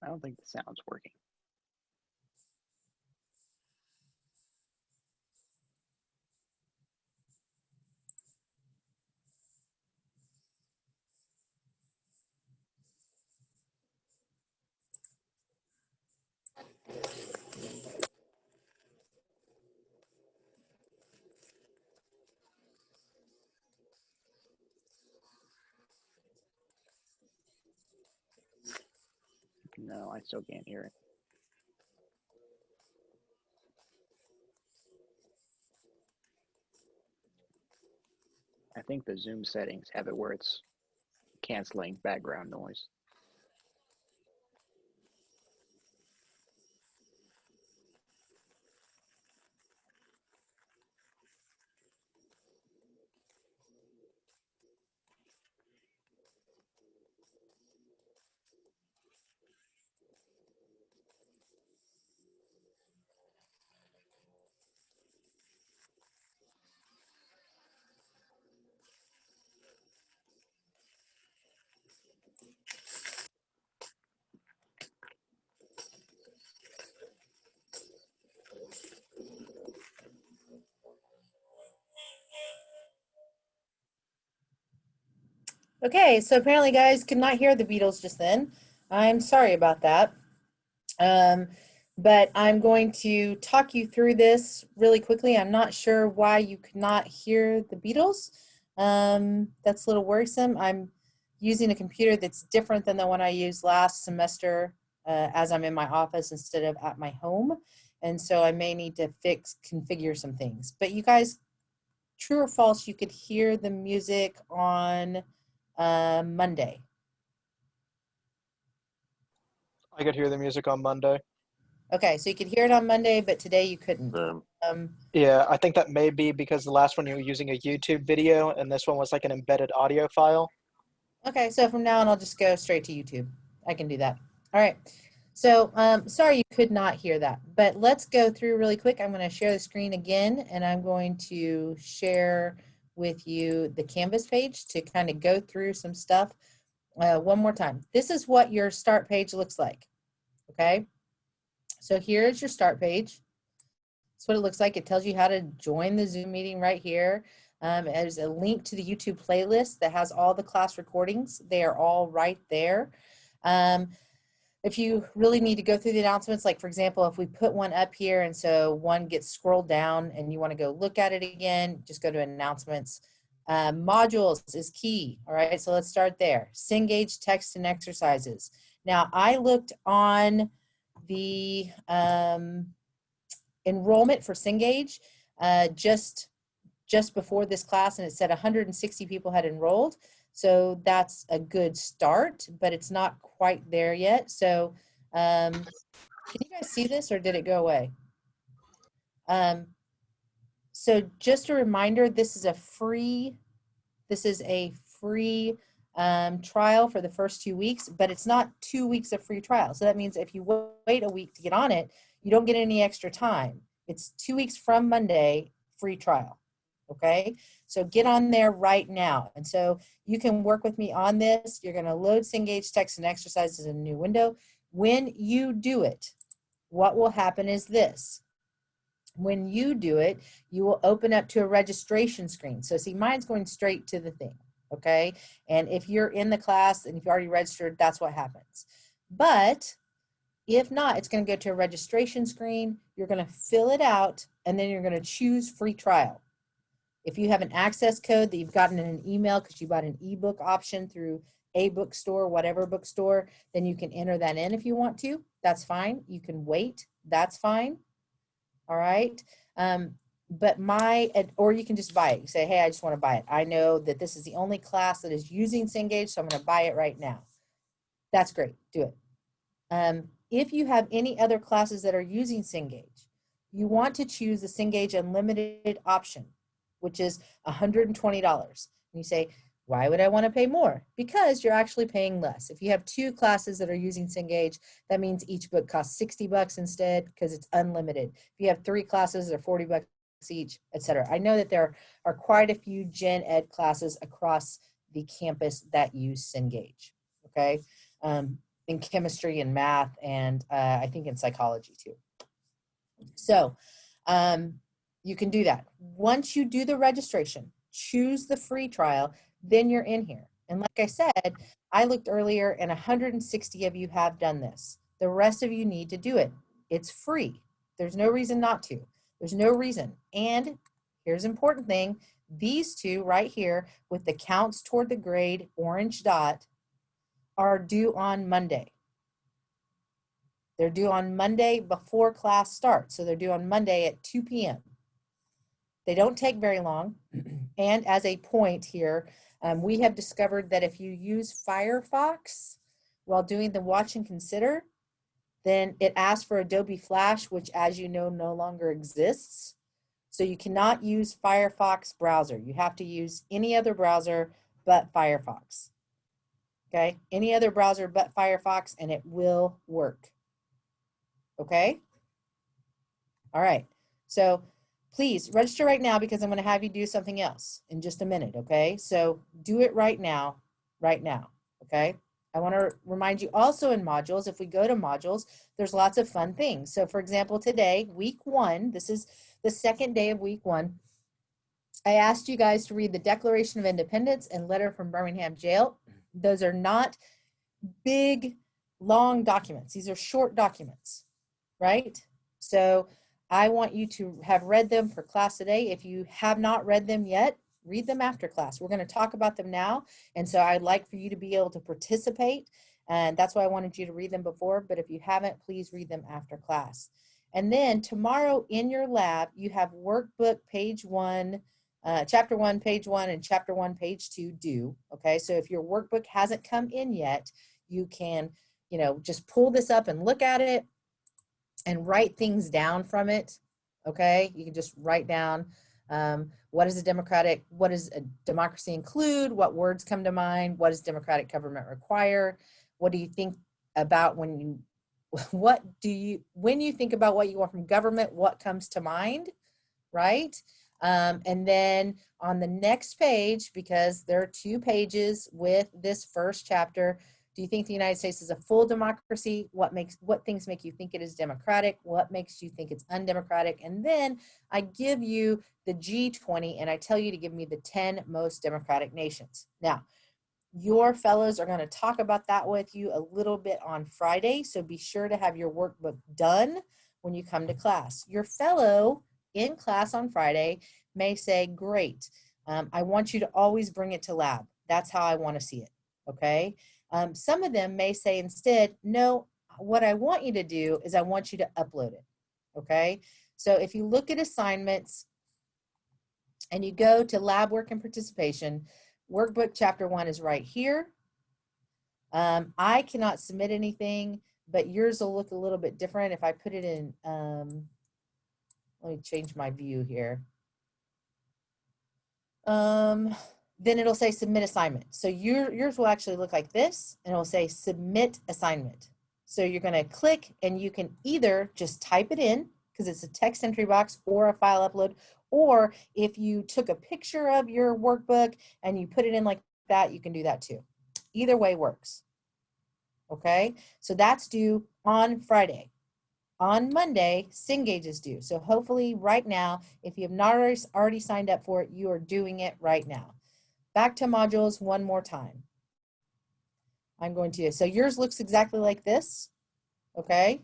I don't think the sound's working. No, I still can't hear it. I think the Zoom settings have it where it's canceling background noise. Okay, so apparently guys could not hear the Beatles just then. I'm sorry about that. But I'm going to talk you through this really quickly. I'm not sure why you could not hear the Beatles. That's a little worrisome. I'm using a computer that's different than the one I used last semester as I'm in my office instead of at my home. And so I may need to configure some things. But you guys, true or false, you could hear the music on Monday. I could hear the music on Monday. Okay, so you could hear it on Monday, but today you couldn't. Yeah, I think that may be because the last one you were using a YouTube video and this one was like an embedded audio file. Okay, so from now on, I'll just go straight to YouTube. I can do that. All right. So sorry you could not hear that, but let's go through really quick. I'm going to share the screen again, and I'm going to share with you the Canvas page to kind of go through some stuff one more time. This is what your start page looks like. Okay. So here's your start page. That's what it looks like. It tells you how to join the Zoom meeting right here. There's a link to the YouTube playlist that has all the class recordings. They are all right there. If you really need to go through the announcements, like for example, if we put one up here and so one gets scrolled down and you want to go look at it again, just go to announcements. Modules is key. All right, so let's start there. Cengage text and exercises. Now I looked on the enrollment for Cengage just before this class, and it said 160 people had enrolled. So that's a good start, but it's not quite there yet. So can you guys see this, or did it go away? So just a reminder, this is a free trial for the first 2 weeks, but it's not 2 weeks of free trial. So that means if you wait a week to get on it, you don't get any extra time. It's 2 weeks from Monday, free trial. Okay, so get on there right now. And so you can work with me on this. You're going to load Cengage text and exercises in a new window. When you do it, what will happen is this. When you do it, you will open up to a registration screen. So see, mine's going straight to the thing. Okay, and if you're in the class and if you're already registered, that's what happens. But if not, it's going to go to a registration screen. You're going to fill it out, and then you're going to choose free trial. If you have an access code that you've gotten in an email because you bought an ebook option through a bookstore, whatever bookstore, then you can enter that in if you want to. That's fine. You can wait. That's fine. All right. Or you can just buy it. You say, hey, I just want to buy it. I know that this is the only class that is using Cengage, so I'm going to buy it right now. That's great. Do it. If you have any other classes that are using Cengage, you want to choose the Cengage Unlimited option, which is $120. And you say, why would I want to pay more? Because you're actually paying less. If you have 2 classes that are using Cengage, that means each book costs $60 instead because it's unlimited. If you have 3 classes, they're $40 each, etc. I know that there are quite a few gen ed classes across the campus that use Cengage. Okay. in chemistry and math, and I think in psychology too. So you can do that. Once you do the registration, choose the free trial, then you're in here. And like I said, I looked earlier and 160 of you have done this. The rest of you need to do it. It's free. There's no reason not to. There's no reason. And here's an important thing. These two right here with the counts toward the grade orange dot are due on Monday. They're due on Monday before class starts. So they're due on Monday at 2 p.m. They don't take very long. And as a point here, we have discovered that if you use Firefox while doing the watch and consider, then it asks for Adobe Flash, which as you know, no longer exists. So you cannot use Firefox browser. You have to use any other browser but Firefox. Okay, any other browser but Firefox and it will work. Okay, all right, so please register right now because I'm going to have you do something else in just a minute. Okay, so do it right now, okay. I want to remind you also in modules, if we go to modules, there's lots of fun things. So for example, today, week 1, this is the second day of week 1, I asked you guys to read the Declaration of Independence and Letter from Birmingham Jail. Those are not big, long documents. These are short documents, right? So I want you to have read them for class today. If you have not read them yet, read them after class. We're going to talk about them now. And so I'd like for you to be able to participate. And that's why I wanted you to read them before. But if you haven't, please read them after class. And then tomorrow in your lab, you have workbook page 1, chapter 1, page 1, and chapter 1, page 2 due. Okay, so if your workbook hasn't come in yet, you can, just pull this up and look at it and write things down from it. Okay, you can just write down what does a democracy include? What words come to mind? What does democratic government require? What do you think about when you think about what you want from government, what comes to mind, right? And then on the next page, because there are 2 pages with this first chapter, do you think the United States is a full democracy? What things make you think it is democratic? What makes you think it's undemocratic? And then I give you the G20 and I tell you to give me the 10 most democratic nations. Now, your fellows are going to talk about that with you a little bit on Friday, so be sure to have your workbook done when you come to class. Your fellow in class on Friday may say, great, I want you to always bring it to lab. That's how I want to see it, okay? Some of them may say instead, no, what I want you to do is I want you to upload it, okay? So if you look at assignments and you go to lab work and participation, workbook chapter 1 is right here. I cannot submit anything, but yours will look a little bit different if I put it in, let me change my view here. Then it'll say submit assignment. So yours will actually look like this and it'll say submit assignment. So you're going to click and you can either just type it in because it's a text entry box or a file upload, or if you took a picture of your workbook and you put it in like that, you can do that too. Either way works. Okay, so that's due on Friday. On Monday, Cengage is due. So hopefully right now, if you have not already signed up for it, you are doing it right now. Back to modules one more time. So yours looks exactly like this, okay?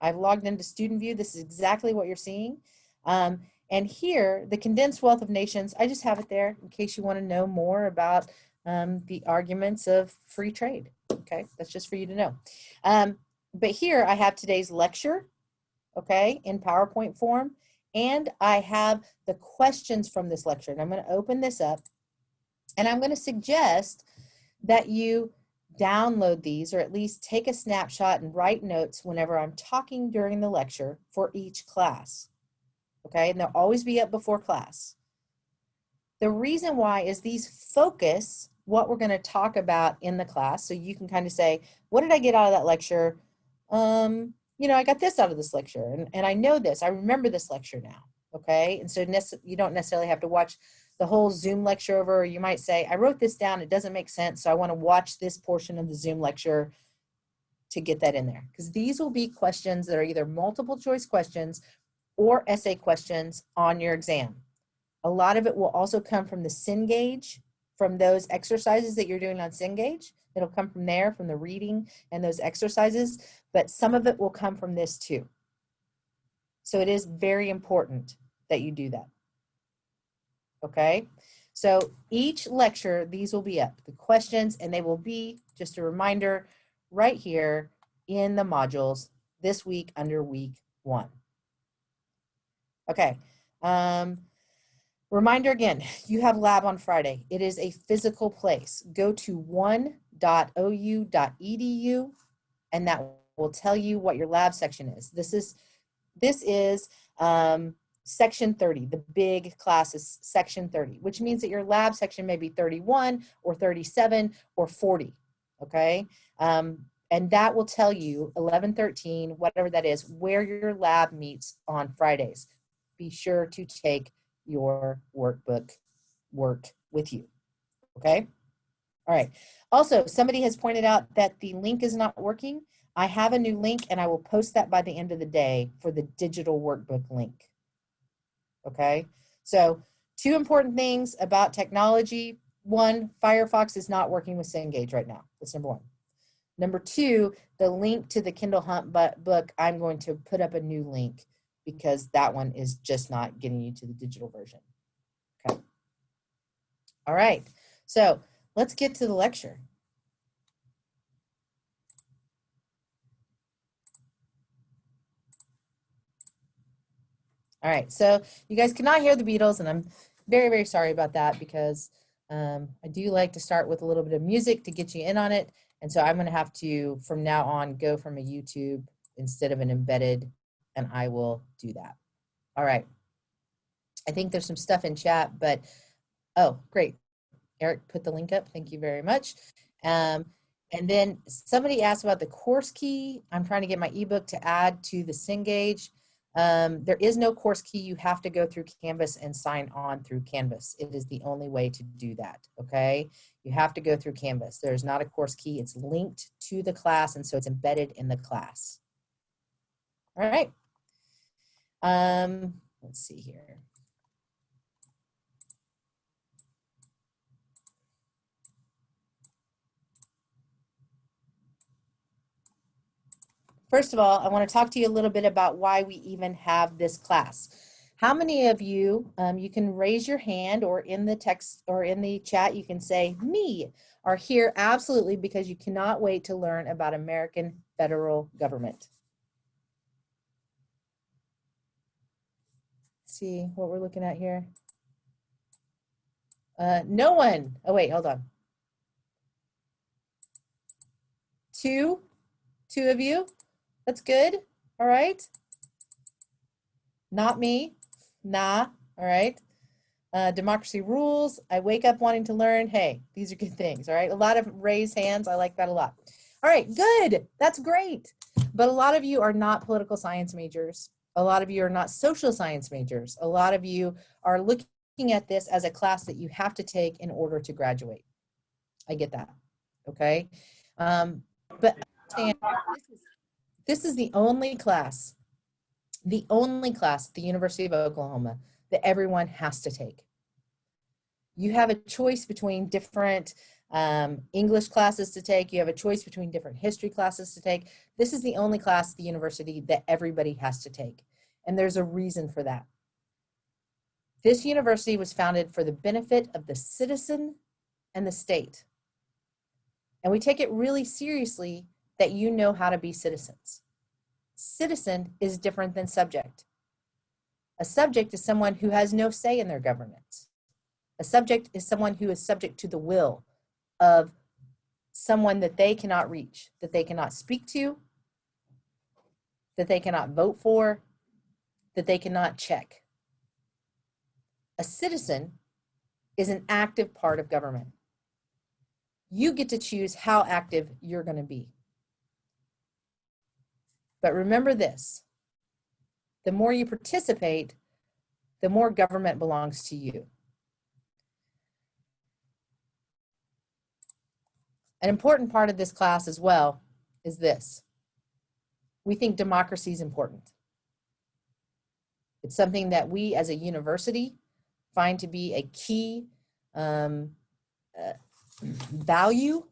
I've logged into Student View. This is exactly what you're seeing. And here, the condensed wealth of nations, I just have it there in case you want to know more about the arguments of free trade, okay? That's just for you to know. But here I have today's lecture, okay, in PowerPoint form, and I have the questions from this lecture. And I'm going to open this up, and I'm going to suggest that you download these or at least take a snapshot and write notes whenever I'm talking during the lecture for each class, okay? And they'll always be up before class. The reason why is these focus what we're going to talk about in the class, so you can kind of say, what did I get out of that lecture? I got this out of this lecture, and I know this. I remember this lecture now, okay? And so you don't necessarily have to watch the whole Zoom lecture over. Or you might say, I wrote this down. It doesn't make sense, so I want to watch this portion of the Zoom lecture to get that in there, because these will be questions that are either multiple choice questions or essay questions on your exam. A lot of it will also come from the Cengage, from those exercises that you're doing on Cengage. It'll come from there, from the reading and those exercises, but some of it will come from this too. So it is very important that you do that. Okay, so each lecture, these will be up, the questions, and they will be, just a reminder, right here in the modules this week under week 1. Okay, reminder again, you have lab on Friday. It is a physical place. Go to one.ou.edu and that will tell you what your lab section is. This is section 30, the big class is section 30, which means that your lab section may be 31 or 37 or 40, okay? And that will tell you 11, 13, whatever that is, where your lab meets on Fridays. Be sure to take your workbook work with you, okay? All right, also somebody has pointed out that the link is not working. I have a new link and I will post that by the end of the day for the digital workbook link. Okay, so 2 important things about technology. 1, Firefox is not working with Cengage right now. That's number 1. Number 2, the link to the Kindle Hunt book, I'm going to put up a new link because that one is just not getting you to the digital version. Okay. All right, so let's get to the lecture. All right, so you guys cannot hear the Beatles, and I'm very, very sorry about that because I do like to start with a little bit of music to get you in on it. And so I'm going to have to, from now on, go from a YouTube instead of an embedded, and I will do that. All right. I think there's some stuff in chat, but, oh, great. Eric put the link up. Thank you very much. And then somebody asked about the course key. I'm trying to get my ebook to add to the Cengage. There is no course key. You have to go through Canvas and sign on through Canvas. It is the only way to do that, okay? You have to go through Canvas. There's not a course key. It's linked to the class, and so it's embedded in the class. All right. Let's see here. First of all, I want to talk to you a little bit about why we even have this class. How many of you, you can raise your hand, or in the text or in the chat, you can say, me, are here absolutely because you cannot wait to learn about American federal government. Let's see what we're looking at here. No one. Oh, wait, hold on. Two of you. That's good. All right. Not me. Nah. All right. Democracy rules. I wake up wanting to learn. Hey, these are good things. All right. A lot of raised hands. I like that a lot. All right. Good. That's great. But a lot of you are not political science majors. A lot of you are not social science majors. A lot of you are looking at this as a class that you have to take in order to graduate. I get that. Okay. But understand, this is the only class at the University of Oklahoma that everyone has to take. You have a choice between different English classes to take. You have a choice between different history classes to take. This is the only class at the university that everybody has to take. And there's a reason for that. This university was founded for the benefit of the citizen and the state. And we take it really seriously that you know how to be citizens. Citizen is different than subject. A subject is someone who has no say in their government. A subject is someone who is subject to the will of someone that they cannot reach, that they cannot speak to, that they cannot vote for, that they cannot check. A citizen is an active part of government. You get to choose how active you're going to be. But remember this, the more you participate, the more government belongs to you. An important part of this class as well is this. We think democracy is important. It's something that we as a university find to be a key value.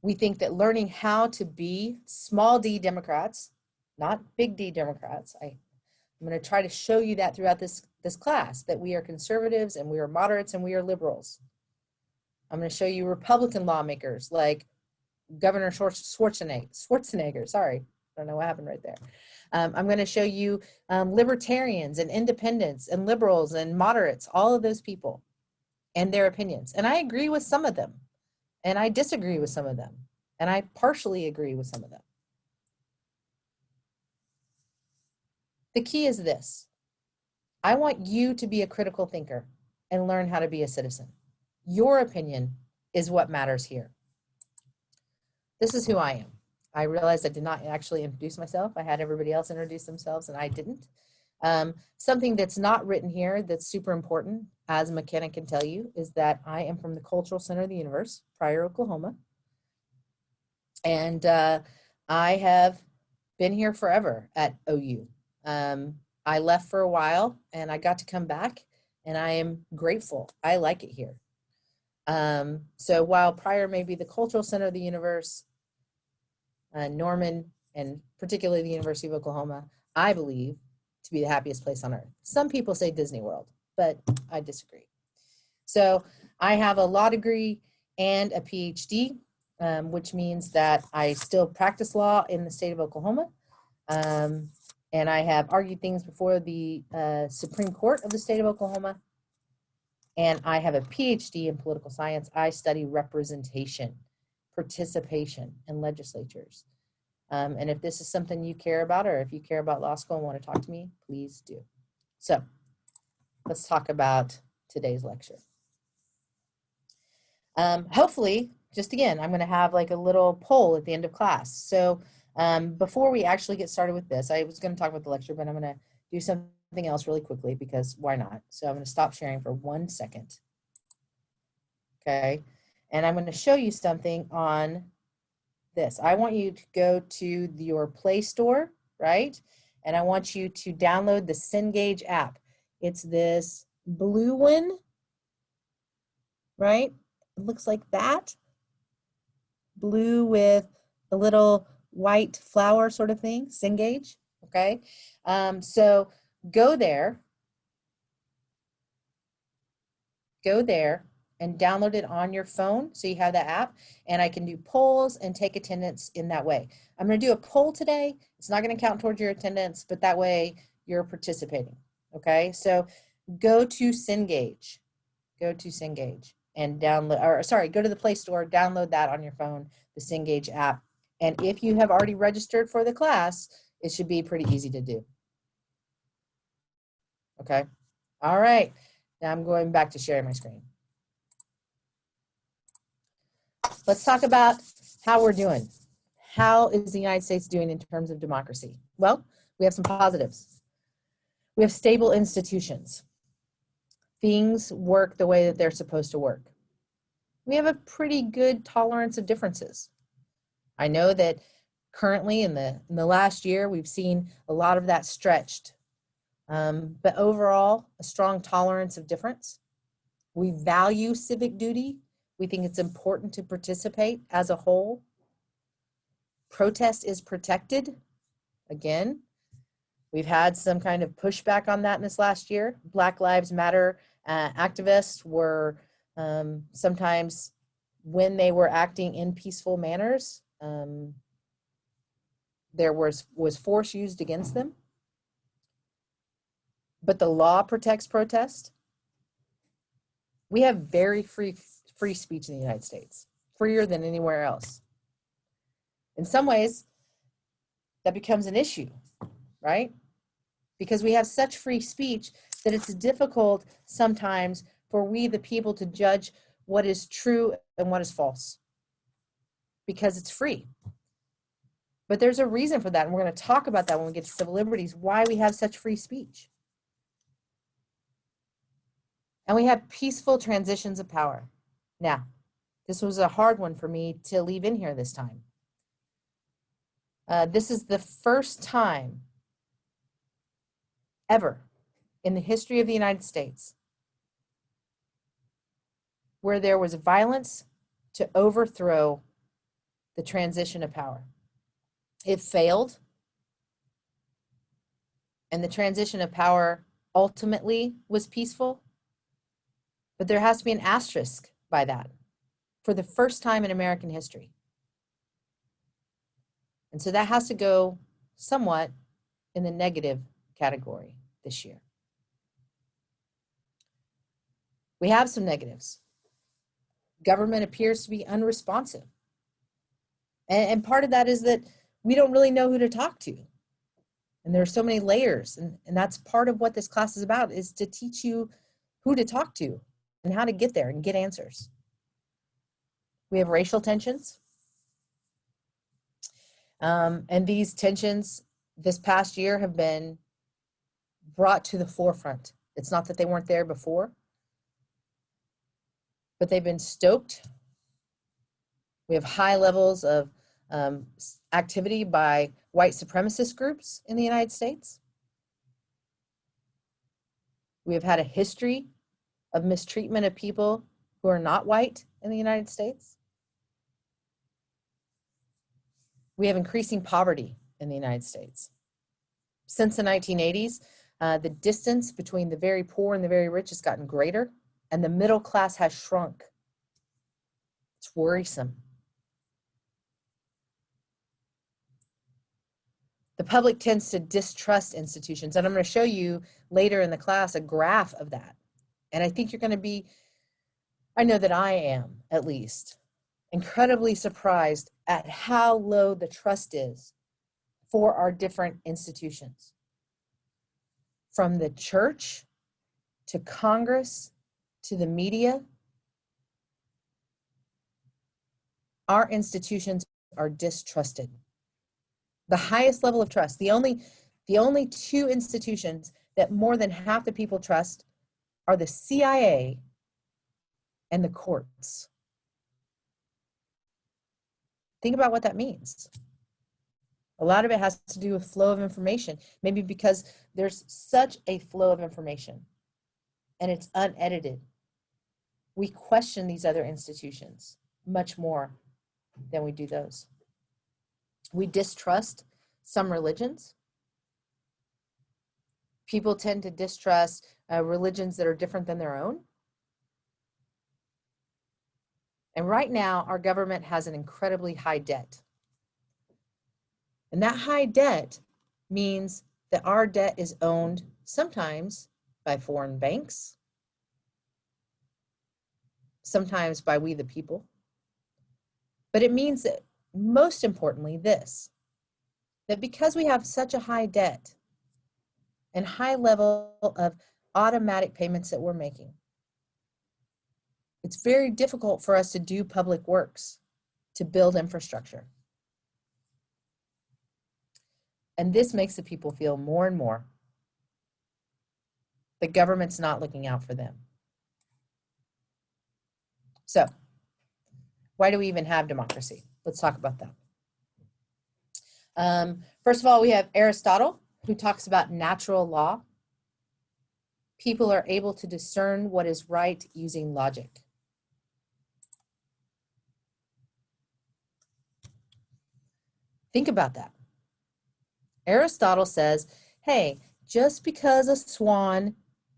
We think that learning how to be small d Democrats, not big D Democrats. I'm going to try to show you that throughout this class, that we are conservatives and we are moderates and we are liberals. I'm going to show you Republican lawmakers like Governor Schwarzenegger, sorry, I don't know what happened right there. I'm going to show you libertarians and independents and liberals and moderates, all of those people and their opinions. And I agree with some of them, and I disagree with some of them, and I partially agree with some of them. The key is this. I want you to be a critical thinker and learn how to be a citizen. Your opinion is what matters here. This is who I am. I realized I did not actually introduce myself. I had everybody else introduce themselves and I didn't. Something that's not written here that's super important, as McKenna can tell you, is that I am from the Cultural Center of the Universe, Pryor, Oklahoma. And I have been here forever at OU. I left for a while and I got to come back and I am grateful. I like it here. So while Pryor may be the Cultural Center of the Universe, Norman, and particularly the University of Oklahoma, I believe to be the happiest place on earth. Some people say Disney World, but I disagree. So I have a law degree and a PhD, which means that I still practice law in the state of Oklahoma. And I have argued things before the Supreme Court of the state of Oklahoma. And I have a PhD in political science. I study representation, participation in legislatures. And if this is something you care about, or if you care about law school and want to talk to me, please do. So let's talk about today's lecture. Hopefully, just again, I'm going to have like a little poll at the end of class. So before we actually get started with this, I was going to talk about the lecture, but I'm going to do something else really quickly because why not? So I'm going to stop sharing for 1 second. Okay. And I'm going to show you something on this. I want you to go to your Play Store, right? And I want you to download the Cengage app. It's this blue one, right? It looks like that. Blue with a little white flower sort of thing, Cengage, okay? So go there and download it on your phone so you have the app, and I can do polls and take attendance in that way. I'm going to do a poll today. It's not going to count towards your attendance, but that way you're participating, okay? So go to Cengage, and download, or sorry, go to the Play Store, download that on your phone, the Cengage app. And if you have already registered for the class, it should be pretty easy to do. Okay, all right. Now I'm going back to sharing my screen. Let's talk about how we're doing. How is the United States doing in terms of democracy? Well, we have some positives. We have stable institutions. Things work the way that they're supposed to work. We have a pretty good tolerance of differences. I know that currently in the last year, we've seen a lot of that stretched. But overall, a strong tolerance of difference. We value civic duty. We think it's important to participate as a whole. Protest is protected. Again, we've had some kind of pushback on that in this last year. Black Lives Matter activists were sometimes, when they were acting in peaceful manners, there was force used against them. But the law protects protest. We have very free speech in the United States, freer than anywhere else. In some ways, that becomes an issue, right? Because we have such free speech that it's difficult sometimes for we, the people, to judge what is true and what is false, because it's free. But there's a reason for that, and we're going to talk about that when we get to civil liberties, why we have such free speech. And we have peaceful transitions of power. Now, this was a hard one for me to leave in here this time. This is the first time ever in the history of the United States where there was violence to overthrow the transition of power. It failed, and the transition of power ultimately was peaceful, but there has to be an asterisk by that for the first time in American history. And so that has to go somewhat in the negative category this year. We have some negatives. Government appears to be unresponsive. And part of that is that we don't really know who to talk to. And there are so many layers. And that's part of what this class is about, is to teach you who to talk to and how to get there and get answers. We have racial tensions. And these tensions this past year have been brought to the forefront. It's not that they weren't there before, but they've been stoked. We have high levels of activity by white supremacist groups in the United States. We have had a history of mistreatment of people who are not white in the United States. We have increasing poverty in the United States. Since the 1980s, the distance between the very poor and the very rich has gotten greater, and the middle class has shrunk. It's worrisome. The public tends to distrust institutions, and I'm going to show you later in the class a graph of that. And I think you're going to be, I know that I am at least, incredibly surprised at how low the trust is for our different institutions. From the church to Congress to the media, our institutions are distrusted. The highest level of trust, the only two institutions that more than half the people trust are the CIA and the courts. Think about what that means. A lot of it has to do with flow of information, maybe because there's such a flow of information and it's unedited. We question these other institutions much more than we do those. We distrust some religions. People tend to distrust religions that are different than their own. And right now, our government has an incredibly high debt. And that high debt means that our debt is owned sometimes by foreign banks, sometimes by we the people. But it means that, most importantly, this, that because we have such a high debt and high level of automatic payments that we're making, it's very difficult for us to do public works, to build infrastructure. And this makes the people feel more and more the government's not looking out for them. So, why do we even have democracy? Let's talk about that. First of all, we have Aristotle, who talks about natural law. People are able to discern what is right using logic. Think about that. Aristotle says, hey, just because a swan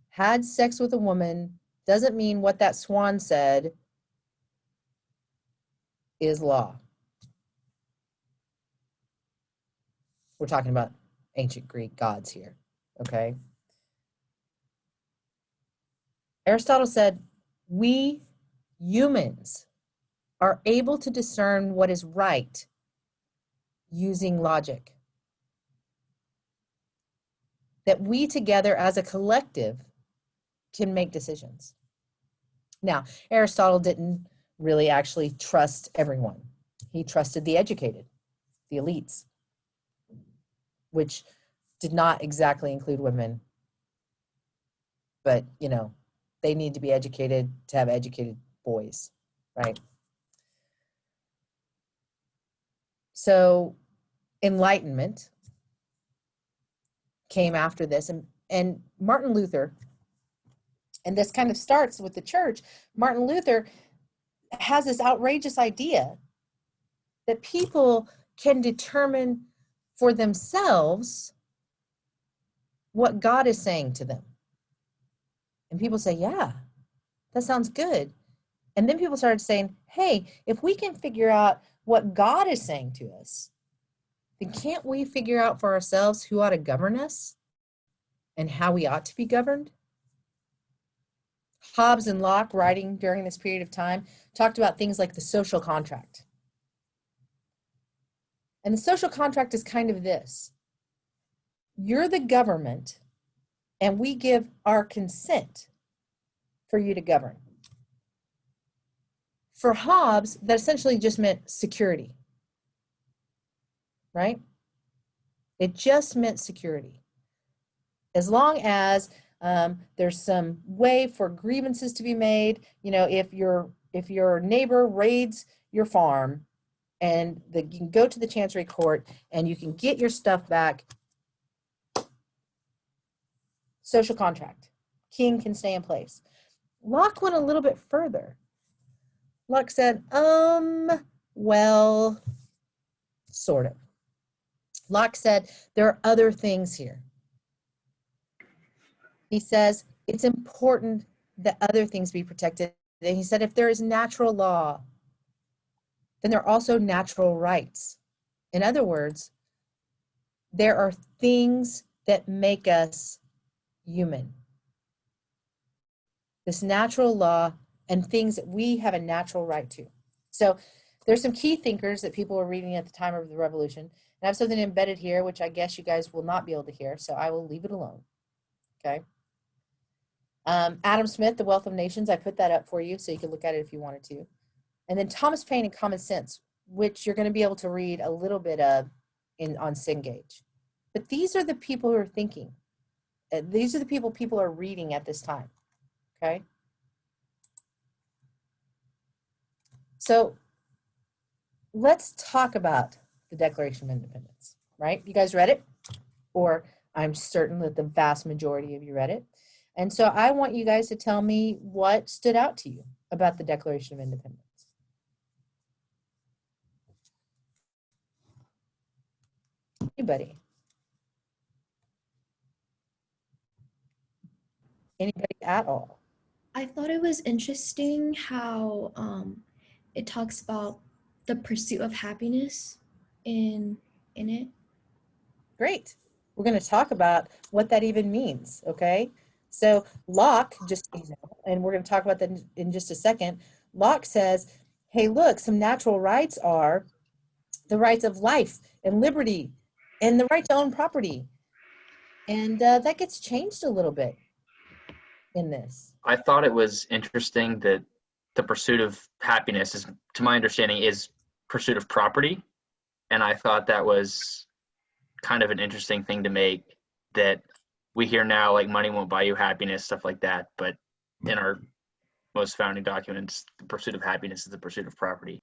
had sex with a woman doesn't mean what that swan said is law. We're talking about ancient Greek gods here, okay? Aristotle said, we humans are able to discern what is right using logic. That we together as a collective can make decisions. Now, Aristotle didn't really actually trust everyone. He trusted the educated, the elites, which did not exactly include women. But, you know, they need to be educated to have educated boys, right? So Enlightenment came after this, and Martin Luther, and this kind of starts with the church. Martin Luther has this outrageous idea that people can determine for themselves what God is saying to them. And people say, yeah, that sounds good. And then people started saying, hey, if we can figure out what God is saying to us, then can't we figure out for ourselves who ought to govern us and how we ought to be governed? Hobbes and Locke, writing during this period of time, talked about things like the social contract. And the social contract is kind of this: you're the government, and we give our consent for you to govern. For Hobbes, that essentially just meant security, right? It just meant security. As long as there's some way for grievances to be made, if your neighbor raids your farm, and you can go to the Chancery Court and you can get your stuff back, social contract, king can stay in place. Locke went a little bit further. Locke said, well, sort of. Locke said, there are other things here. He says, it's important that other things be protected. And he said, if there is natural law, then there are also natural rights. In other words, there are things that make us human. This natural law and things that we have a natural right to. So there's some key thinkers that people were reading at the time of the revolution. And I have something embedded here, which I guess you guys will not be able to hear, so I will leave it alone. Okay. Adam Smith, The Wealth of Nations, I put that up for you so you can look at it if you wanted to. And then Thomas Paine and Common Sense, which you're going to be able to read a little bit of on Cengage. But these are the people who are thinking. These are the people are reading at this time. Okay. So let's talk about the Declaration of Independence, right? You guys read it? Or I'm certain that the vast majority of you read it. And so I want you guys to tell me what stood out to you about the Declaration of Independence. Anybody? Anybody at all? I thought it was interesting how it talks about the pursuit of happiness in it. Great. We're going to talk about what that even means, okay? So Locke, just so you know, and we're going to talk about that in just a second. Locke says, hey, look, some natural rights are the rights of life and liberty and the right to own property. And that gets changed a little bit in this. I thought it was interesting that the pursuit of happiness is, to my understanding, is pursuit of property. And I thought that was kind of an interesting thing to make, that we hear now, like money won't buy you happiness, stuff like that. But in our most founding documents, the pursuit of happiness is the pursuit of property.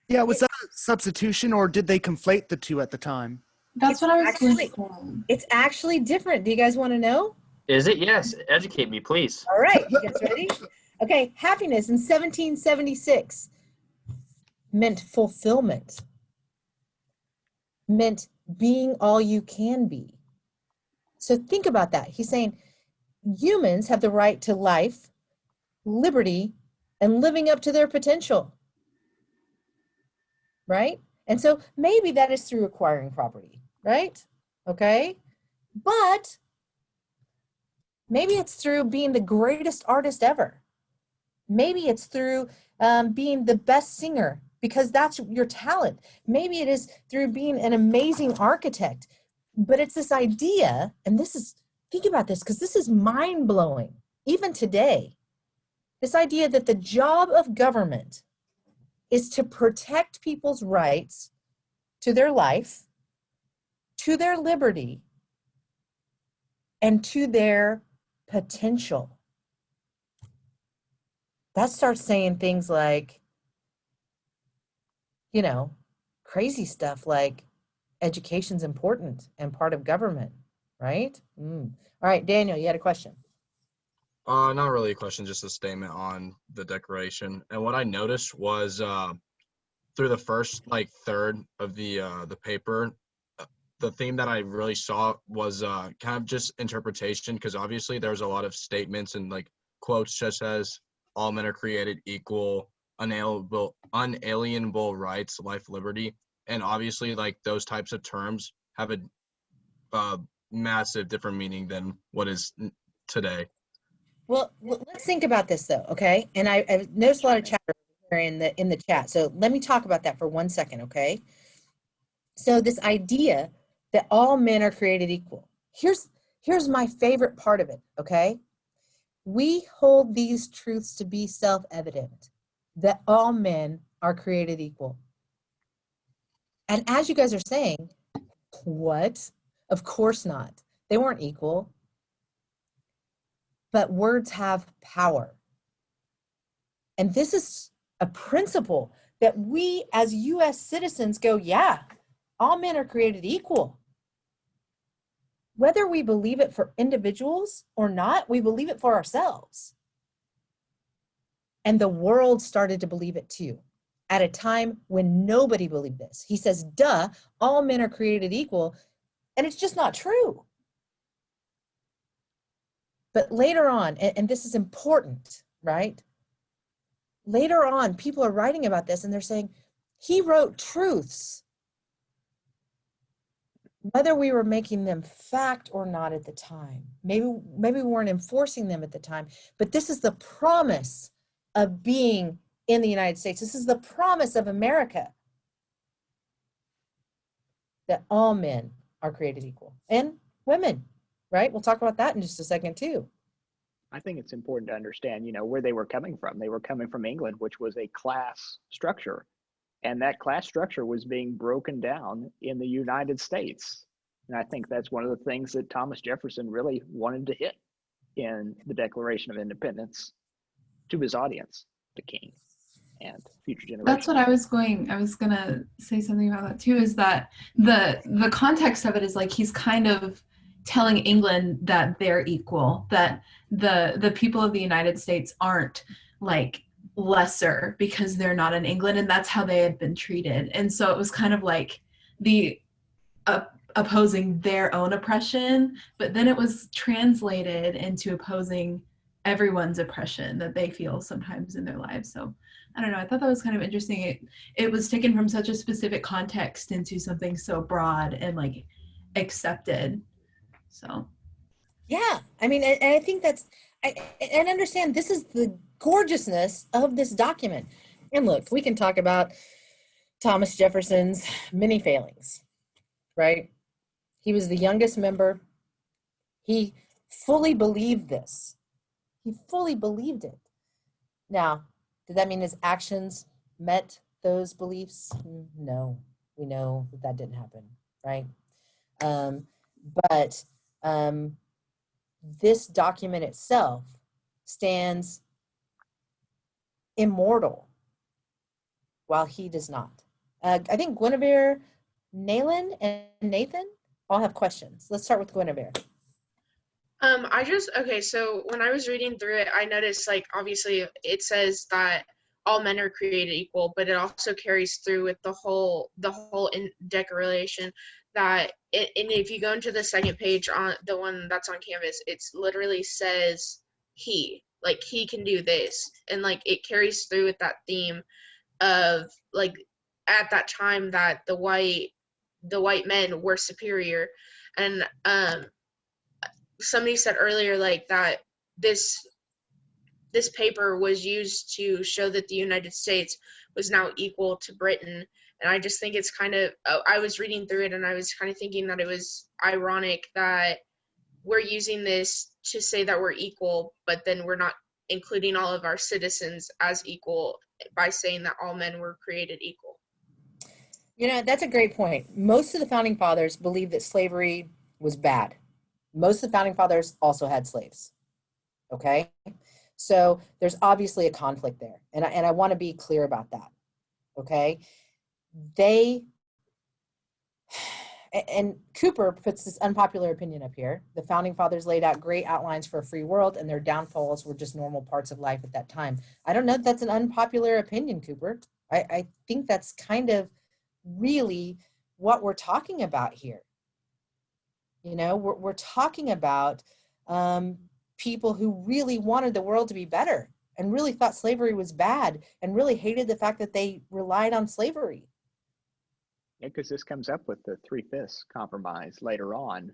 Yeah, was that a substitution, or did they conflate the two at the time? That's what I was actually, thinking. it's actually different. Do you guys want to know? Is it? Yes. Educate me, please. All right, you guys ready? Okay, happiness in 1776 meant fulfillment, meant being all you can be. So think about that. He's saying humans have the right to life, liberty, and living up to their potential, right? And so maybe that is through acquiring property, right? Okay, but maybe it's through being the greatest artist ever. Maybe it's through being the best singer, because that's your talent. Maybe it is through being an amazing architect. But it's this idea, and think about this, because this is mind-blowing, even today. This idea that the job of government is to protect people's rights to their life, to their liberty, and to their potential. That starts saying things like, crazy stuff like education's important and part of government, right? All right, Daniel, you had a question. Not really a question, just a statement on the Declaration. And what I noticed was through the first third of the paper, the theme that I really saw was kind of just interpretation, because obviously there's a lot of statements and quotes such as all men are created equal, unalienable rights, life, liberty, and obviously those types of terms have a massive different meaning than what is today. Well, let's think about this though, okay? And I've noticed a lot of chatter here in the chat. So let me talk about that for 1 second, okay? So this idea that all men are created equal. Here's my favorite part of it, okay? We hold these truths to be self-evident, that all men are created equal. And as you guys are saying, what? Of course not. They weren't equal. But words have power. And this is a principle that we as US citizens go, yeah, all men are created equal. Whether we believe it for individuals or not, we believe it for ourselves. And the world started to believe it too, at a time when nobody believed this. He says, duh, all men are created equal, and it's just not true. But later on, and this is important, right? Later on, people are writing about this and they're saying, he wrote truths, whether we were making them fact or not at the time. Maybe we weren't enforcing them at the time, but this is the promise of being in the United States. This is the promise of America, that all men are created equal, and women, right? We'll talk about that in just a second too. I think it's important to understand, where they were coming from. They were coming from England, which was a class structure. And that class structure was being broken down in the United States. And I think that's one of the things that Thomas Jefferson really wanted to hit in the Declaration of Independence to his audience, the king and future generations. That's what I was gonna say something about that too, is that the context of it is he's kind of telling England that they're equal, that the people of the United States aren't lesser because they're not in England, and that's how they had been treated. And so it was kind of the opposing their own oppression, but then it was translated into opposing everyone's oppression that they feel sometimes in their lives. So I don't know, I thought that was kind of interesting. It was taken from such a specific context into something so broad and accepted. So yeah, I mean, and I think and understand this is the gorgeousness of this document. And look, we can talk about Thomas Jefferson's many failings, right? He was the youngest member. He fully believed this. He fully believed it. Now, did that mean his actions met those beliefs? No, we know that didn't happen, right? But this document itself stands immortal, while he does not. I think Guinevere, Nolan, and Nathan all have questions. Let's start with Guinevere. So when I was reading through it, I noticed obviously it says that all men are created equal, but it also carries through with the whole declaration that and if you go into the second page on the one that's on Canvas, it's literally says he can do this, and it carries through with that theme of at that time that the white men were superior. And somebody said earlier that this paper was used to show that the United States was now equal to Britain. And I just think it's kind of, I was reading through it and I was kind of thinking that it was ironic that we're using this to say that we're equal, but then we're not including all of our citizens as equal by saying that all men were created equal. That's a great point. Most of the founding fathers believed that slavery was bad. Most of the founding fathers also had slaves. Okay? So there's obviously a conflict there. And I want to be clear about that. Okay? And Cooper puts this unpopular opinion up here. The founding fathers laid out great outlines for a free world, and their downfalls were just normal parts of life at that time. I don't know if that's an unpopular opinion, Cooper. I think that's kind of really what we're talking about here. You know, we're talking about people who really wanted the world to be better and really thought slavery was bad and really hated the fact that they relied on slavery. Yeah, because this comes up with the Three-Fifths Compromise later on,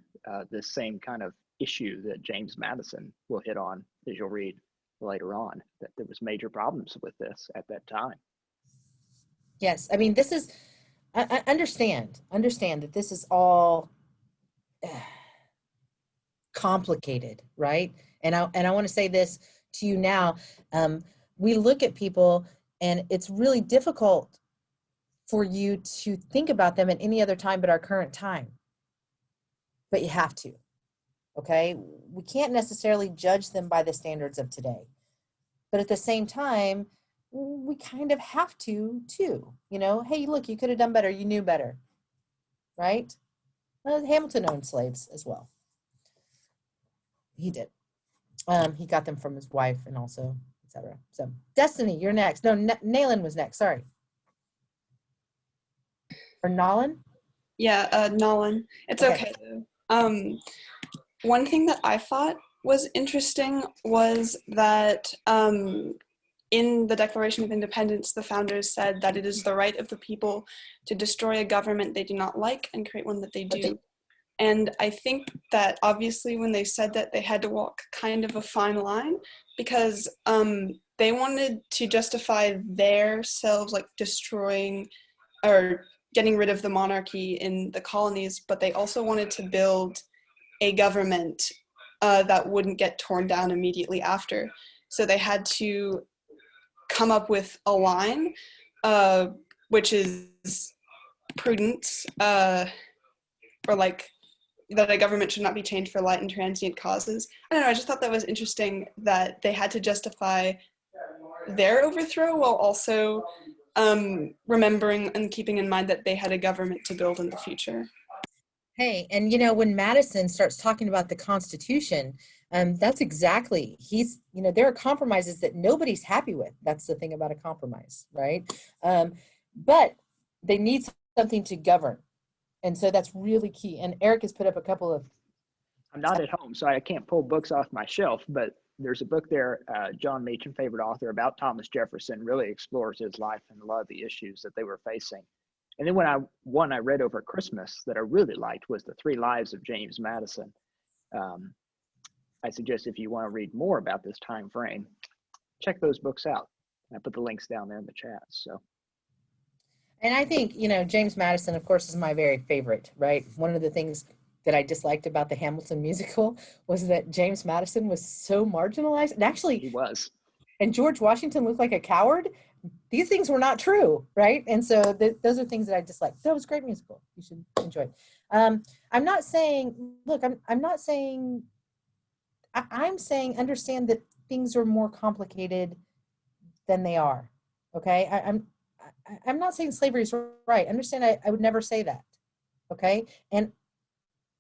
this same kind of issue that James Madison will hit on, as you'll read later on, that there was major problems with this at that time. Yes, I mean, this is, I understand that this is all complicated, right? And I want to say this to you now. We look at people and it's really difficult for you to think about them at any other time but our current time. But you have to, okay? We can't necessarily judge them by the standards of today. But at the same time, we kind of have to too. You know, hey, look, you could have done better. You knew better, right? Hamilton owned slaves as well. He did. He got them from his wife and also, etc. So, Destiny, you're next. No, Nolan was next. Sorry. Or Nolan? Yeah, Nolan. It's okay. One thing that I thought was interesting was that in the Declaration of Independence, the founders said that it is the right of the people to destroy a government they do not like and create one that they do. And I think that obviously when they said that, they had to walk kind of a fine line because they wanted to justify their selves like destroying or getting rid of the monarchy in the colonies, but they also wanted to build a government that wouldn't get torn down immediately after. So they had to come up with a line, which is prudence, or like that a government should not be changed for light and transient causes. I don't know, I just thought that was interesting that they had to justify their overthrow while also remembering and keeping in mind that they had a government to build in the future. Hey, and you know, when Madison starts talking about the Constitution, that's exactly, there are compromises that nobody's happy with. That's the thing about a compromise, right? But they need something to govern. And so that's really key. And Eric has put up a couple of. I'm not at home, so I can't pull books off my shelf, but there's a book there, John Meacham, favorite author, about Thomas Jefferson, really explores his life and a lot of the issues that they were facing. And then one I read over Christmas that I really liked was The Three Lives of James Madison. I suggest if you want to read more about this time frame, check those books out. I put the links down there in the chat. So. And I think, James Madison, of course, is my very favorite, right? One of the things that I disliked about the Hamilton musical was that James Madison was so marginalized. And actually, he was. And George Washington looked like a coward. These things were not true, right? And so those are things that I dislike. That was a great musical. You should enjoy it. I'm not saying, look, I'm not saying, I'm saying understand that things are more complicated than they are, okay? I'm not saying slavery is right. Understand, I would never say that, okay? And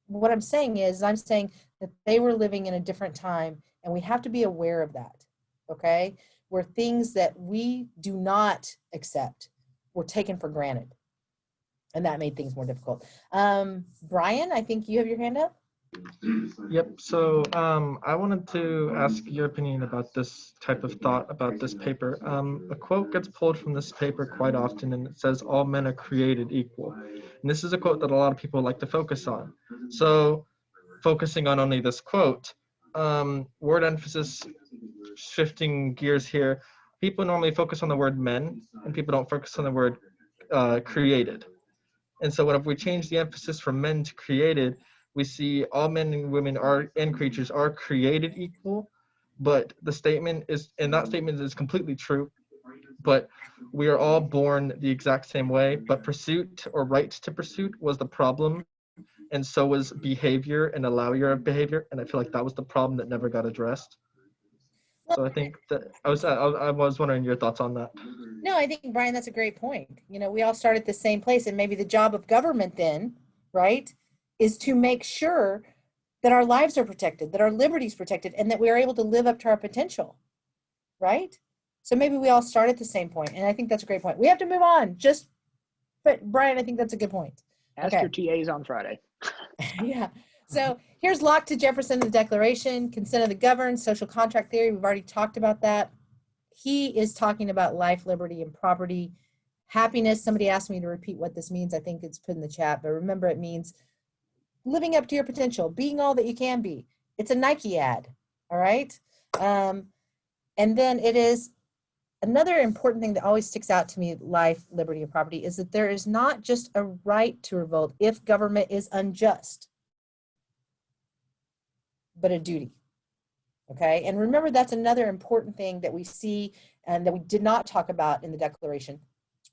what I'm saying is, I'm saying that they were living in a different time, and we have to be aware of that, okay? Where things that we do not accept were taken for granted, and that made things more difficult. Brian, I think you have your hand up. Yep. So I wanted to ask your opinion about this type of thought about this paper. A quote gets pulled from this paper quite often, and it says, "All men are created equal." And this is a quote that a lot of people like to focus on. So focusing on only this quote, word emphasis, shifting gears here, people normally focus on the word men, and people don't focus on the word created. And so what if we change the emphasis from men to created, we see all men and women and creatures are created equal, but the statement is, and that statement is completely true, but we are all born the exact same way, but pursuit or right to pursuit was the problem, and so was behavior and allowing of behavior, and I feel like that was the problem that never got addressed. So I think that I was wondering your thoughts on that. No, I think, Brian, that's a great point. We all start at the same place, and maybe the job of government then, right, is to make sure that our lives are protected, that our liberties protected, and that we are able to live up to our potential, right? So maybe we all start at the same point, and I think that's a great point. We have to move on. But Brian, I think that's a good point. Ask your TAs on Friday. Yeah. So here's Locke to Jefferson, the Declaration, consent of the governed, social contract theory. We've already talked about that. He is talking about life, liberty, and property. Happiness, somebody asked me to repeat what this means. I think it's put in the chat, but remember it means living up to your potential, being all that you can be. It's a Nike ad, all right? And then it is another important thing that always sticks out to me, life, liberty, and property, is that there is not just a right to revolt if government is unjust, but a duty. Okay, and remember that's another important thing that we see and that we did not talk about in the Declaration,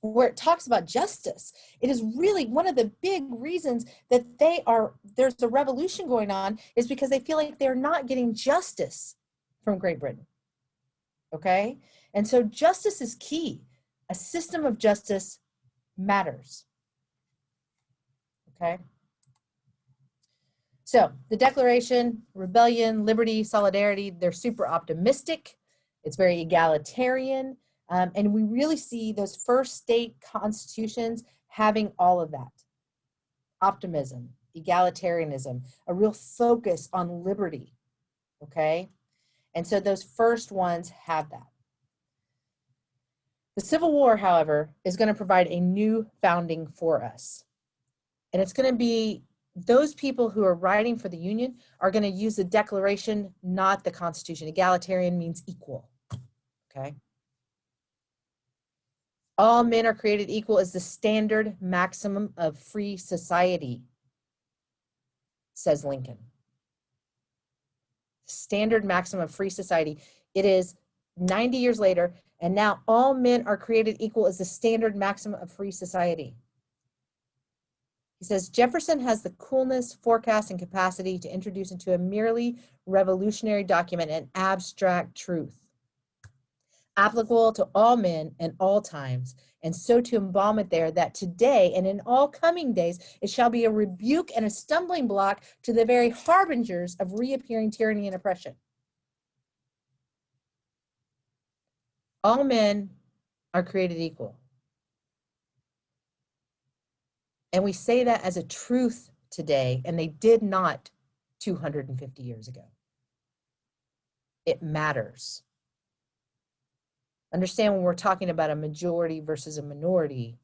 where it talks about justice. It is really one of the big reasons that there's a revolution going on, is because they feel like they're not getting justice from Great Britain. Okay, and so justice is key. A system of justice matters. Okay. So the Declaration, rebellion, liberty, solidarity, they're super optimistic. It's very egalitarian. And we really see those first state constitutions having all of that. Optimism, egalitarianism, a real focus on liberty, okay? And so those first ones have that. The Civil War, however, is going to provide a new founding for us. And it's going to be those people who are writing for the Union are going to use the Declaration, not the Constitution. Egalitarian means equal, okay? All men are created equal is the standard maximum of free society, says Lincoln. Standard maximum of free society. It is 90 years later, and now all men are created equal is the standard maximum of free society. He says, Jefferson has the coolness, forecast, and capacity to introduce into a merely revolutionary document an abstract truth, applicable to all men and all times, and so to embalm it there that today and in all coming days it shall be a rebuke and a stumbling block to the very harbingers of reappearing tyranny and oppression. All men are created equal. And we say that as a truth today, and they did not 250 years ago. It matters. Understand, when we're talking about a majority versus a minority,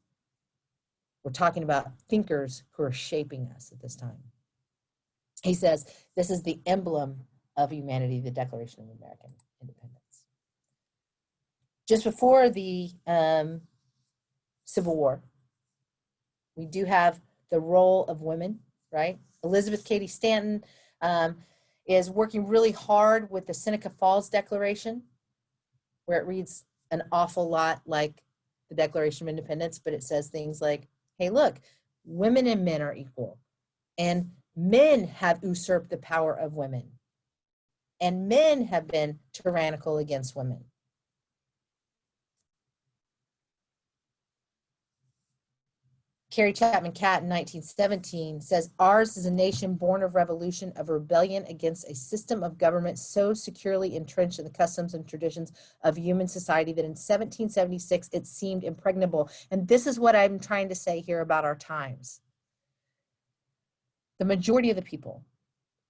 we're talking about thinkers who are shaping us at this time. He says, this is the emblem of humanity, the Declaration of American Independence. Just before the Civil War, we do have the role of women, right? Elizabeth Cady Stanton is working really hard with the Seneca Falls Declaration, where it reads an awful lot like the Declaration of Independence, but it says things like, hey, look, women and men are equal, and men have usurped the power of women, and men have been tyrannical against women. Carrie Chapman Catt in 1917 says, ours is a nation born of revolution, of rebellion against a system of government so securely entrenched in the customs and traditions of human society that in 1776 it seemed impregnable. And this is what I'm trying to say here about our times. The majority of the people,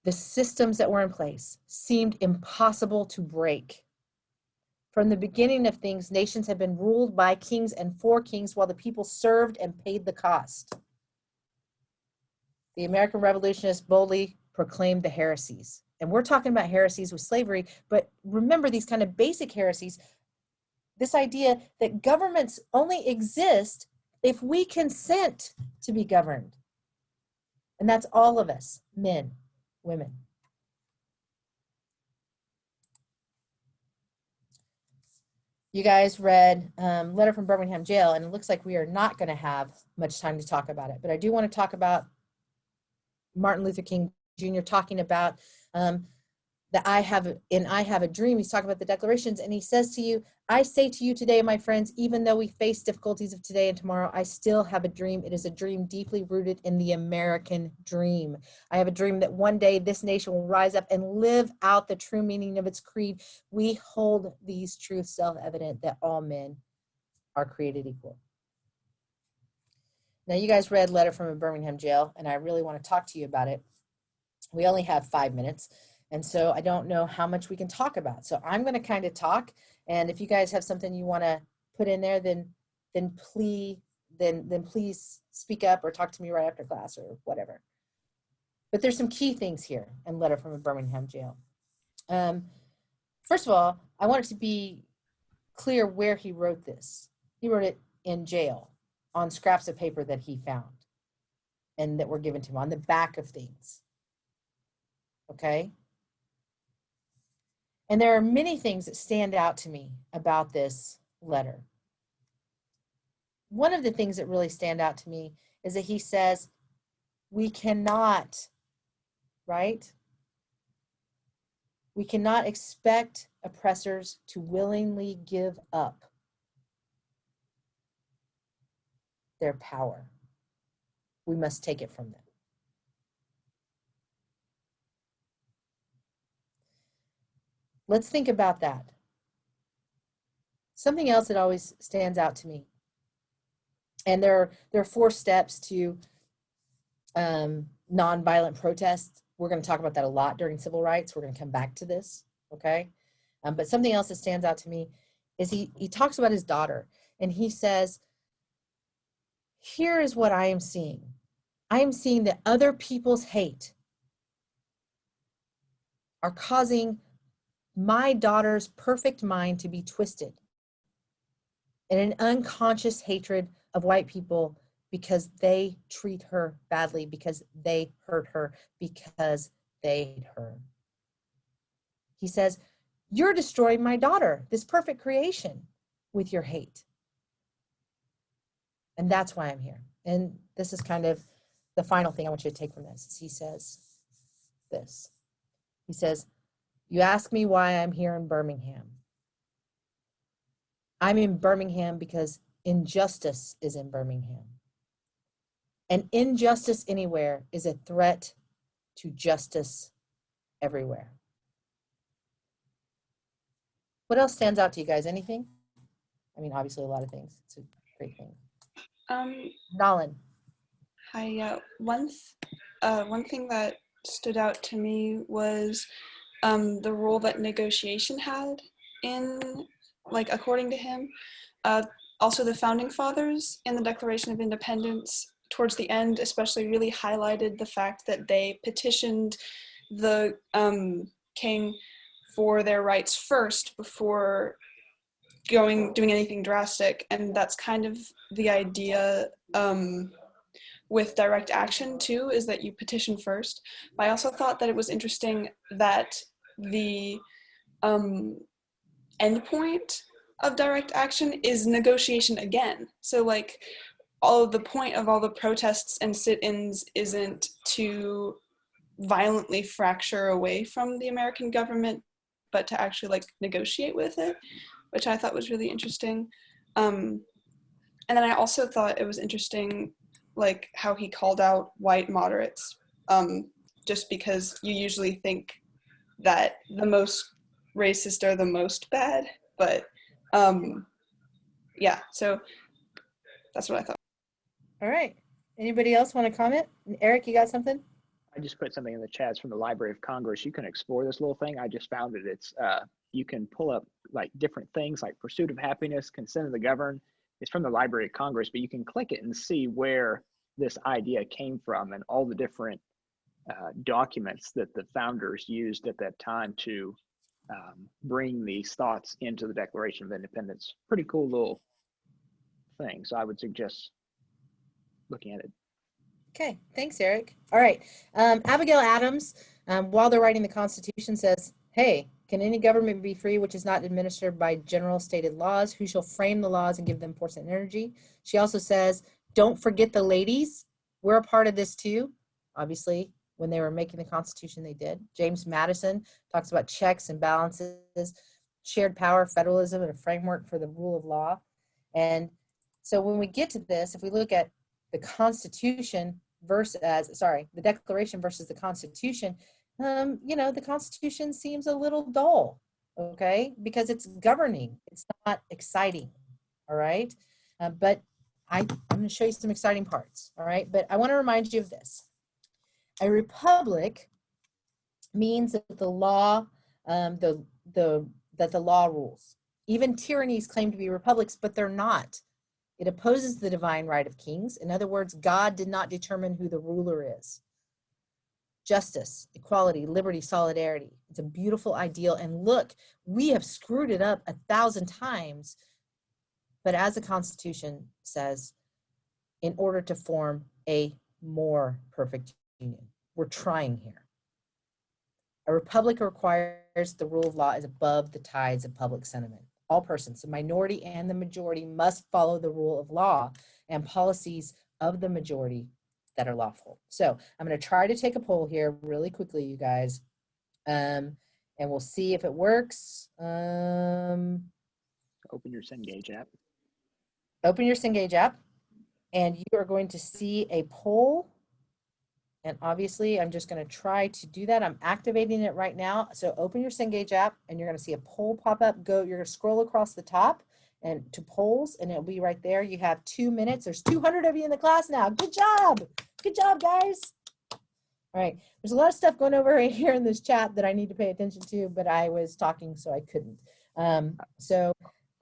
the systems that were in place seemed impossible to break. From the beginning of things, nations have been ruled by kings and for kings while the people served and paid the cost. The American revolutionists boldly proclaimed the heresies. And we're talking about heresies with slavery, but remember these kind of basic heresies, this idea that governments only exist if we consent to be governed. And that's all of us, men, women. You guys read Letter from Birmingham Jail, and it looks like we are not going to have much time to talk about it. But I do want to talk about Martin Luther King Jr. talking about that I have a dream. He's talking about the declarations, and he says to you, I say to you today, my friends, even though we face difficulties of today and tomorrow, I still have a dream. It is a dream deeply rooted in the American dream. I have a dream that one day this nation will rise up and live out the true meaning of its creed. We hold these truths self-evident, that all men are created equal. Now, you guys read Letter from a Birmingham Jail, and I really want to talk to you about it. We only have 5 minutes, and so I don't know how much we can talk about. So I'm going to kind of talk, and if you guys have something you want to put in there, then please speak up or talk to me right after class or whatever. But there's some key things here in Letter from a Birmingham Jail. First of all, I want it to be clear where he wrote this. He wrote it in jail on scraps of paper that he found and that were given to him on the back of things. Okay? And there are many things that stand out to me about this letter. One of the things that really stand out to me is that he says, we cannot, right? We cannot expect oppressors to willingly give up their power. We must take it from them. Let's think about that. Something else that always stands out to me, and there are 4 steps to nonviolent protests. We're going to talk about that a lot during civil rights. We're going to come back to this, okay? But something else that stands out to me is he talks about his daughter, and he says, here is what I am seeing. I am seeing that other people's hate are causing my daughter's perfect mind to be twisted in an unconscious hatred of white people because they treat her badly, because they hurt her, because they hate her. He says, you're destroying my daughter, this perfect creation, with your hate. And that's why I'm here. And this is kind of the final thing I want you to take from this. He says this. He says, you ask me why I'm here in Birmingham. I'm in Birmingham because injustice is in Birmingham. And injustice anywhere is a threat to justice everywhere. What else stands out to you guys? Anything? I mean, obviously a lot of things. It's a great thing. Nolan. Hi. One thing that stood out to me was the role that negotiation had in, like, according to him. Also, the founding fathers in the Declaration of Independence, towards the end, especially really highlighted the fact that they petitioned the king for their rights first before doing anything drastic. And that's kind of the idea with direct action too, is that you petition first. But I also thought that it was interesting that the endpoint of direct action is negotiation again. So, like, all of the point of all the protests and sit-ins isn't to violently fracture away from the American government, but to actually, like, negotiate with it, which I thought was really interesting. And then I also thought it was interesting, like, how he called out white moderates, just because you usually think that the most racist are the most bad, but yeah, so that's what I thought. All right. Anybody else want to comment? Eric, you got something? I just put something in the chats from the Library of Congress. You can explore this little thing. I just found it. It's you can pull up like different things like pursuit of happiness, consent of the governed. It's from the Library of Congress, but you can click it and see where this idea came from and all the different documents that the founders used at that time to bring these thoughts into the Declaration of Independence. Pretty cool little thing. So I would suggest looking at it. Okay, thanks, Eric. All right, Abigail Adams, while they're writing the Constitution, says, hey, can any government be free which is not administered by general stated laws? Who shall frame the laws and give them force and energy? She also says, don't forget the ladies. We're a part of this too. Obviously, when they were making the Constitution, they did. James Madison talks about checks and balances, shared power, federalism, and a framework for the rule of law. And so when we get to this, if we look at the Constitution the Declaration versus the Constitution, the Constitution seems a little dull, okay? Because it's governing, it's not exciting, all right? But I'm going to show you some exciting parts, all right? But I want to remind you of this. A republic means that the law, that the law rules. Even tyrannies claim to be republics, but they're not. It opposes the divine right of kings. In other words, God did not determine who the ruler is. Justice, equality, liberty, solidarity. It's a beautiful ideal. And look, we have screwed it up 1,000 times. But as the Constitution says, in order to form a more perfect union, we're trying here. A republic requires the rule of law is above the tides of public sentiment. All persons, the minority and the majority, must follow the rule of law and policies of the majority that are lawful. So I'm going to try to take a poll here really quickly, you guys, and we'll see if it works. Open your Cengage app. Open your Cengage app, and you are going to see a poll. And obviously, I'm just going to try to do that. I'm activating it right now. So open your Cengage app, and you're going to see a poll pop up. You're going to scroll across the top and to polls, and it'll be right there. You have 2 minutes. There's 200 of you in the class now. Good job. Good job, guys. All right. There's a lot of stuff going over right here in this chat that I need to pay attention to, but I was talking, so I couldn't. So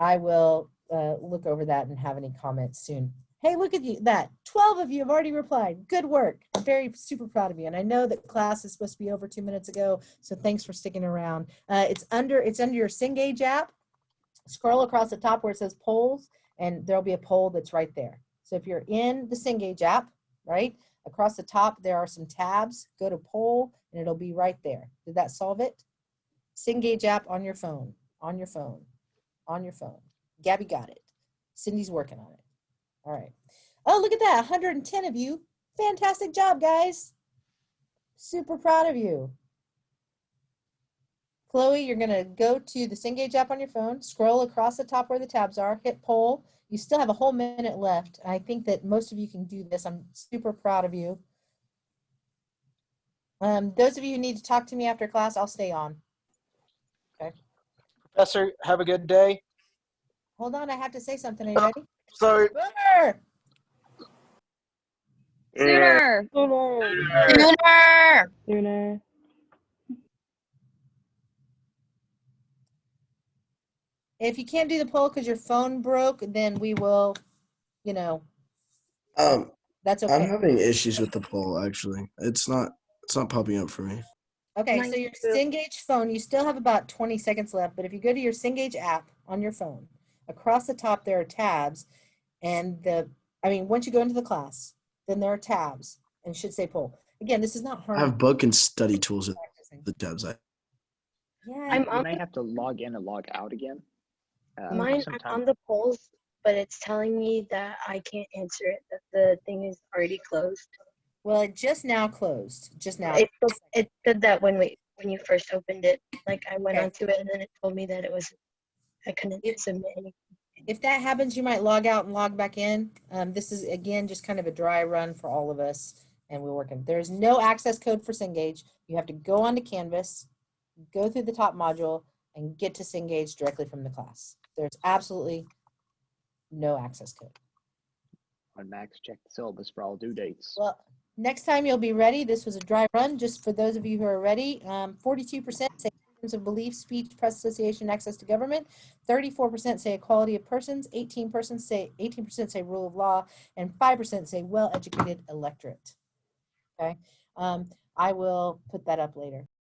I will look over that and have any comments soon. Hey, look at you, that 12 of you have already replied. Good work. I'm very super proud of you. And I know that class is supposed to be over 2 minutes ago, so thanks for sticking around. It's under your Cengage app. Scroll across the top where it says polls, and there'll be a poll that's right there. So if you're in the Cengage app, right, across the top, there are some tabs. Go to poll, and it'll be right there. Did that solve it? Cengage app on your phone, on your phone, on your phone. Gabby got it. Cindy's working on it. All right. Oh, look at that. 110 of you. Fantastic job, guys. Super proud of you. Chloe, you're going to go to the Cengage app on your phone, scroll across the top where the tabs are, hit poll. You still have a whole minute left. I think that most of you can do this. I'm super proud of you. Those of you who need to talk to me after class, I'll stay on. Okay. Professor, have a good day. Hold on. I have to say something. Are you ready? Sorry. Sooner. Sooner. If you can't do the poll because your phone broke, then we will, that's okay. I'm having issues with the poll actually. It's not popping up for me. Okay, so your Cengage phone, you still have about 20 seconds left, but if you go to your Cengage app on your phone, across the top there are tabs, and once you go into the class, then there are tabs, and it should say poll. Again, this is not hard. I have book and study tools at the tabs. Yeah, you may have to log in and log out again. I'm on the polls, but it's telling me that I can't answer it, that the thing is already closed. Well, it just now closed. Just now. It did that when you first opened it. Like I went onto it and then it told me that I couldn't submit anything. If that happens, you might log out and log back in. This is, again, just kind of a dry run for all of us, and we're working. There's no access code for Cengage. You have to go onto Canvas, go through the top module, and get to Cengage directly from the class. There's absolutely no access code. On Max, check the syllabus for all due dates. Well, next time you'll be ready. This was a dry run, just for those of you who are ready. 42% say freedoms of belief, speech, press association, access to government. 34% say equality of persons. 18% say rule of law, and 5% say well-educated electorate. Okay, I will put that up later.